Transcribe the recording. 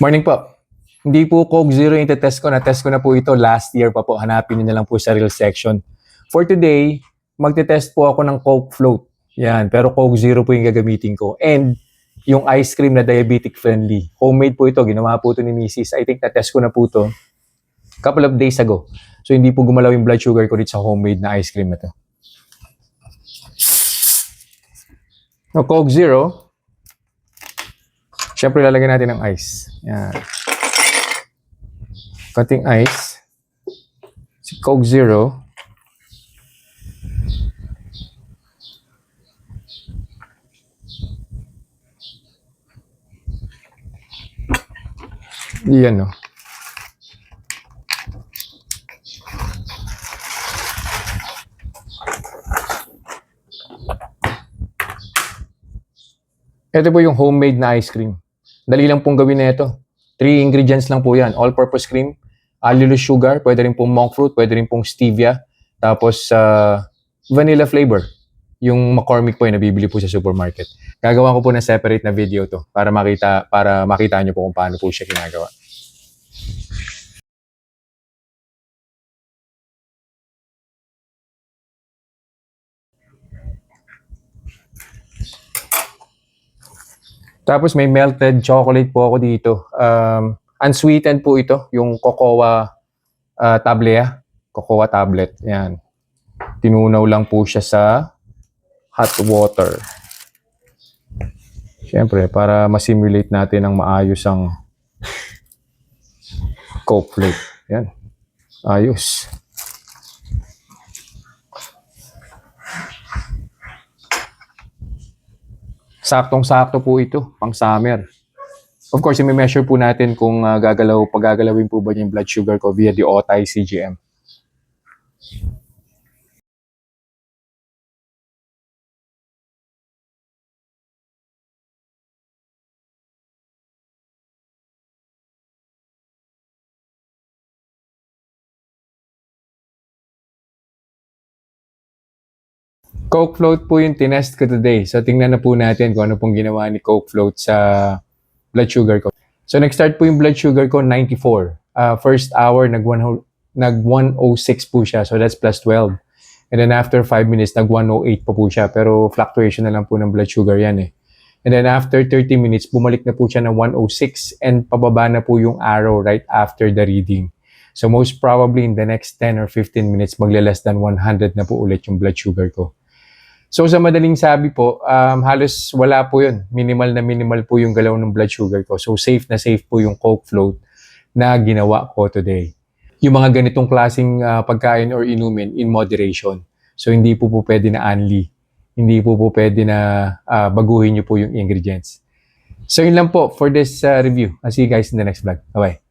Morning po. Hindi po Coke Zero yung test ko. Na-test ko na po ito last year pa po. Hanapin niyo na lang po sa real section. For today, magte-test po ako ng Coke Float. Yan. Pero Coke Zero po yung gagamitin ko. And yung ice cream na diabetic friendly. Homemade po ito. Ginawa po ito ni Mrs. I think na-test ko na po ito couple of days ago. So hindi po gumalaw yung blood sugar ko dito sa homemade na ice cream na ito. No, Coke Zero. Siyempre lalagyan natin ng ice. Yan. Konting ice. Si Coke Zero. Yan no. Ito po yung homemade na ice cream. Dali lang pong gawin na ito. 3 ingredients lang po yan. All-purpose cream, allulose sugar, pwede rin pong monk fruit, pwede rin pong stevia, tapos vanilla flavor. Yung McCormick po yung nabibili po sa supermarket. Gagawa ko po ng separate na video to para makita nyo po kung paano po siya ginagawa. Tapos may melted chocolate po ako dito. Unsweetened po ito, yung cocoa tablea, cocoa tablet. Yan. Tinunaw lang po siya sa hot water. Siyempre, para ma-simulate natin ng maayos ang Coke Float. Yan. Ayos. Saktong-sakto po ito, pang summer. Of course, i-measure po natin kung pagagalawin po ba yung blood sugar ko via the OTI CGM. Coke Float po yung tinest ko today. So, tingnan na po natin kung ano pong ginawa ni Coke Float sa blood sugar ko. So, nag-start po yung blood sugar ko, 94. First hour, nag-106 po siya. So, that's plus 12. And then after 5 minutes, nag-108 po siya. Pero fluctuation na lang po ng blood sugar yan eh. And then after 30 minutes, bumalik na po siya ng 106 and pababa na po yung arrow right after the reading. So most probably in the next 10 or 15 minutes, magle-less than 100 na po ulit yung blood sugar ko. So sa madaling sabi po, halos wala po yun. Minimal na minimal po yung galaw ng blood sugar ko. So safe na safe po yung Coke Float na ginawa ko today. Yung mga ganitong klaseng pagkain or inumin in moderation. So hindi po pwede na unli. Hindi po pwede na baguhin nyo po yung ingredients. So yun lang po for this review. I'll see you guys in the next vlog. Bye-bye.